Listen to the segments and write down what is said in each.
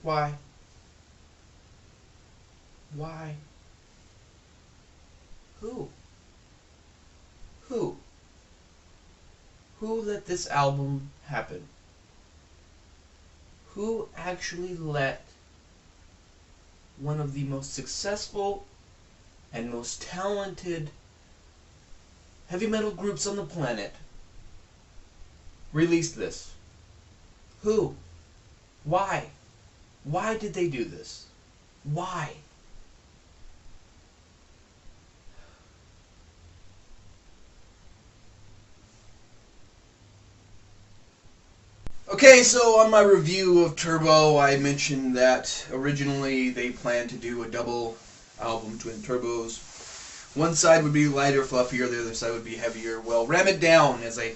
Why? Why? Who? Who? Who let this album happen? Who actually let one of the most successful and most talented heavy metal groups on the planet release this? Who? Why? Why did they do this? Why? Okay, so on my review of Turbo, I mentioned that originally they planned to do a double album, Twin Turbos. One side would be lighter, fluffier, the other side would be heavier. Well, Ram It Down, as I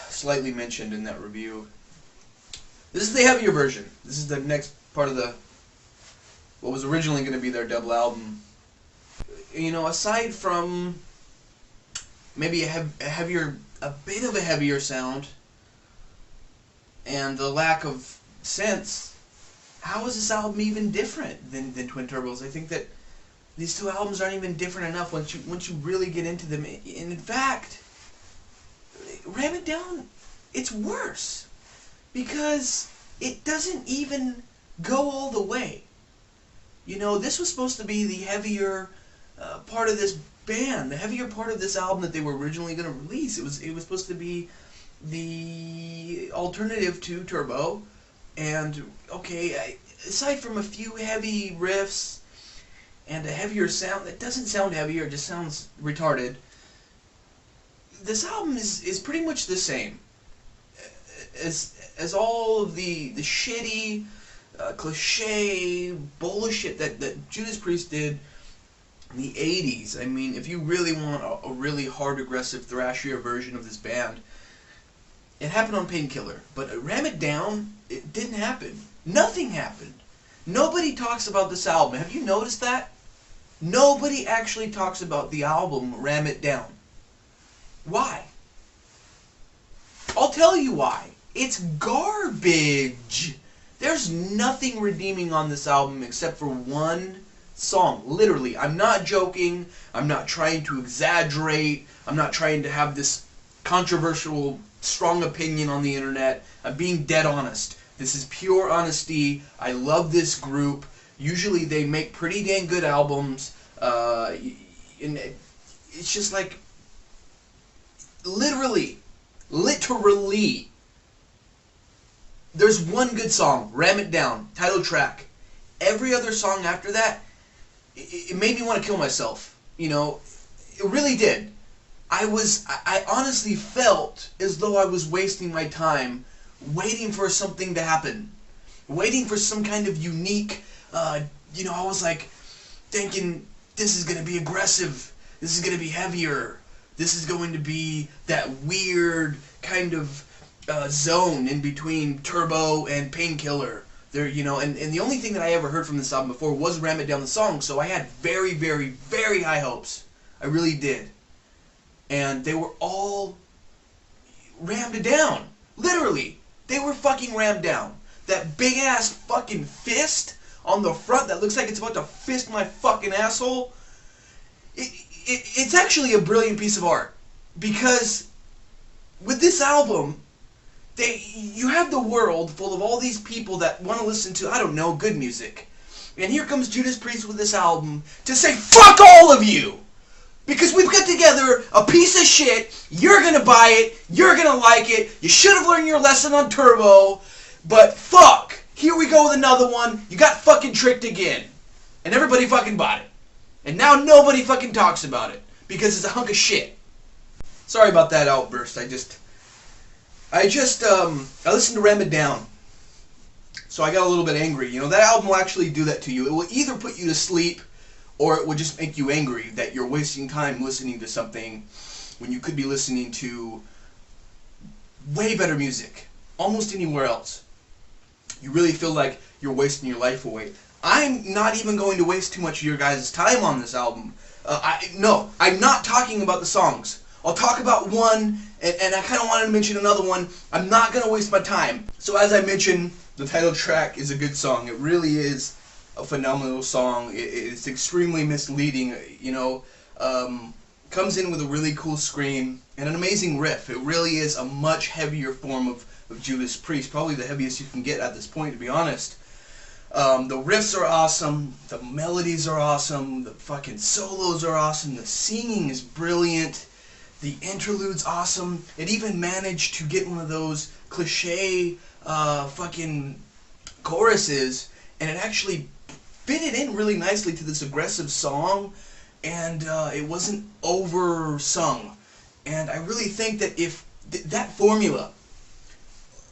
slightly mentioned in that review. This is the heavier version. This is the next part of what was originally going to be their double album. You know, aside from maybe a bit of a heavier sound, and the lack of sense, how is this album even different than Twin Turbos? I think that these two albums aren't even different enough once you really get into them. And in fact, Ram It Down, it's worse because it doesn't even go all the way. You know, this was supposed to be the heavier part of this band, the heavier part of this album that they were originally going to release. It was supposed to be the alternative to Turbo, and okay, aside from a few heavy riffs and a heavier sound that doesn't sound heavier, it just sounds retarded, this album is pretty much the same as all of the shitty cliche bullshit that Judas Priest did in the 80s. I mean, if you really want a really hard, aggressive, thrashier version of this band, it happened on Painkiller. But Ram It Down, it didn't happen. Nothing happened. Nobody talks about this album. Have you noticed that? Nobody actually talks about the album Ram It Down. Why? I'll tell you why. It's garbage. There's nothing redeeming on this album except for one song. Literally. I'm not joking. I'm not trying to exaggerate. I'm not trying to have this controversial, strong opinion on the internet. I'm being dead honest. This is pure honesty. I love this group. Usually they make pretty dang good albums. And it's just like, literally, there's one good song, Ram It Down, title track. Every other song after that, it made me want to kill myself. You know, it really did. I honestly felt as though I was wasting my time waiting for something to happen. Waiting for some kind of unique, I was like thinking, this is going to be aggressive. This is going to be heavier. This is going to be that weird kind of zone in between Turbo and Painkiller. There, and the only thing that I ever heard from this album before was Ram It Down the song, so I had very, very, very high hopes. I really did. And they were all rammed down. Literally. They were fucking rammed down. That big ass fucking fist on the front that looks like it's about to fist my fucking asshole. It's actually a brilliant piece of art. Because with this album, you have the world full of all these people that want to listen to, I don't know, good music. And here comes Judas Priest with this album to say, fuck all of you! Because we've got together a piece of shit, you're gonna buy it, you're gonna like it, you should have learned your lesson on Turbo, but fuck, here we go with another one, you got fucking tricked again. And everybody fucking bought it. And now nobody fucking talks about it, because it's a hunk of shit. Sorry about that outburst, I listened to Ram It Down, so I got a little bit angry. You know, that album will actually do that to you. It will either put you to sleep, or it will just make you angry that you're wasting time listening to something when you could be listening to way better music, almost anywhere else. You really feel like you're wasting your life away. I'm not even going to waste too much of your guys' time on this album. No, I'm not talking about the songs. I'll talk about one, and I kind of wanted to mention another one. I'm not going to waste my time. So as I mentioned, The title track is a good song. It really is a phenomenal song. It's extremely misleading, you know. Comes in with a really cool scream and an amazing riff. It really is a much heavier form of Judas Priest, probably the heaviest you can get at this point, to be honest. The riffs are awesome, the melodies are awesome, the fucking solos are awesome, the singing is brilliant, the interlude's awesome. It even managed to get one of those cliche fucking choruses, and it actually fitted in really nicely to this aggressive song, and it wasn't over-sung. And I really think that if that formula,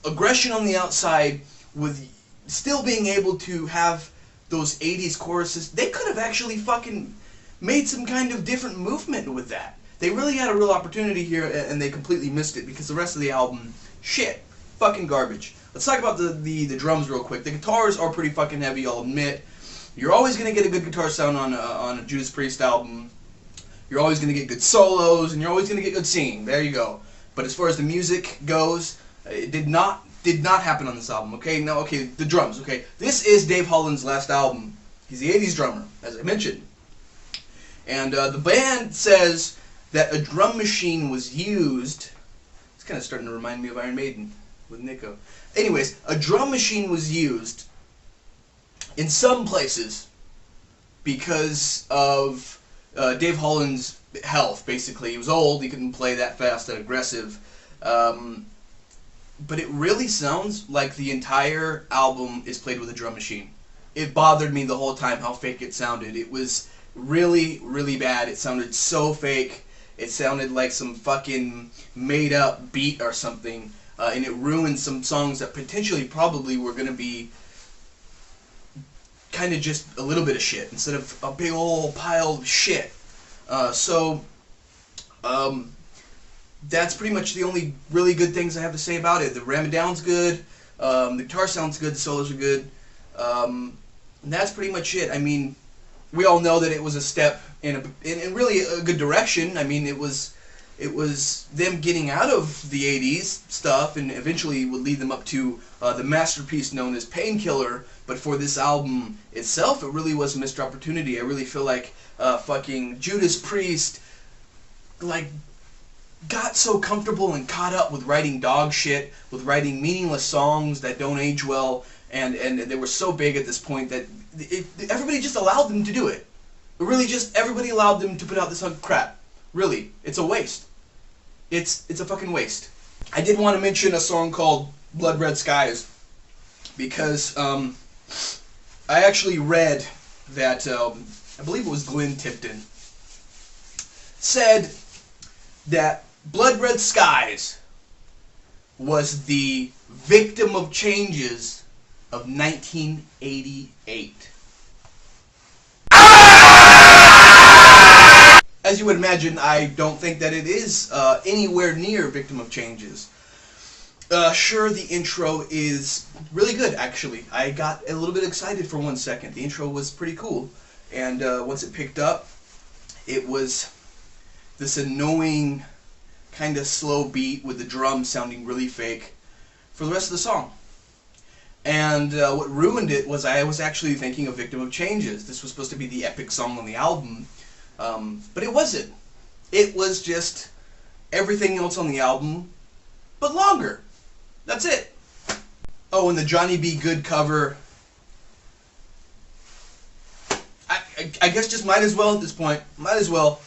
aggression on the outside with still being able to have those 80s choruses, they could have actually fucking made some kind of different movement with that. They really had a real opportunity here, and they completely missed it, because the rest of the album, shit, fucking garbage. Let's talk about the drums real quick. The guitars are pretty fucking heavy, I'll admit. You're always going to get a good guitar sound on a Judas Priest album. You're always going to get good solos, and you're always going to get good singing. There you go. But as far as the music goes, it did not happen on this album. Okay, now, okay, the drums. Okay, this is Dave Holland's last album. He's the 80s drummer, as I mentioned. And the band says that a drum machine was used. It's kind of starting to remind me of Iron Maiden with Nico. Anyways, a drum machine was used in some places because of Dave Holland's health, basically. He was old, he couldn't play that fast and aggressive. But it really sounds like the entire album is played with a drum machine. It bothered me the whole time how fake it sounded. It was really, really bad. It sounded so fake. It sounded like some fucking made-up beat or something. And it ruined some songs that potentially probably were going to be kind of just a little bit of shit instead of a big old pile of shit. That's pretty much the only really good things I have to say about it. The ram it down's good, the guitar sounds good, the solos are good, and that's pretty much it. I mean, we all know that it was a step in really a good direction. I mean, it was them getting out of the 80s stuff, and eventually would lead them up to the masterpiece known as Painkiller. But for this album itself, it really was a missed opportunity. I really feel like fucking Judas Priest, like, got so comfortable and caught up with writing dog shit, with writing meaningless songs that don't age well, and they were so big at this point that everybody just allowed them to do it. Really, just everybody allowed them to put out this crap. Really, it's a waste. It's a fucking waste. I did want to mention a song called Blood Red Skies, because I actually read that, I believe it was Glenn Tipton, said that Blood Red Skies was the Victim of Changes of 1988. As you would imagine, I don't think that it is anywhere near Victim of Changes. Sure, the intro is really good, actually. I got a little bit excited for 1 second. The intro was pretty cool. And once it picked up, it was this annoying kind of slow beat with the drums sounding really fake for the rest of the song. And what ruined it was I was actually thinking of Victim of Changes. This was supposed to be the epic song on the album, but it wasn't. It was just everything else on the album, but longer. That's it. Oh, and the Johnny B. Good cover, I guess just might as well at this point. Might as well.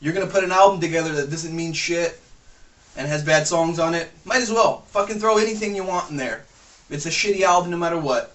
You're going to put an album together that doesn't mean shit and has bad songs on it. Might as well. Fucking throw anything you want in there. It's a shitty album no matter what.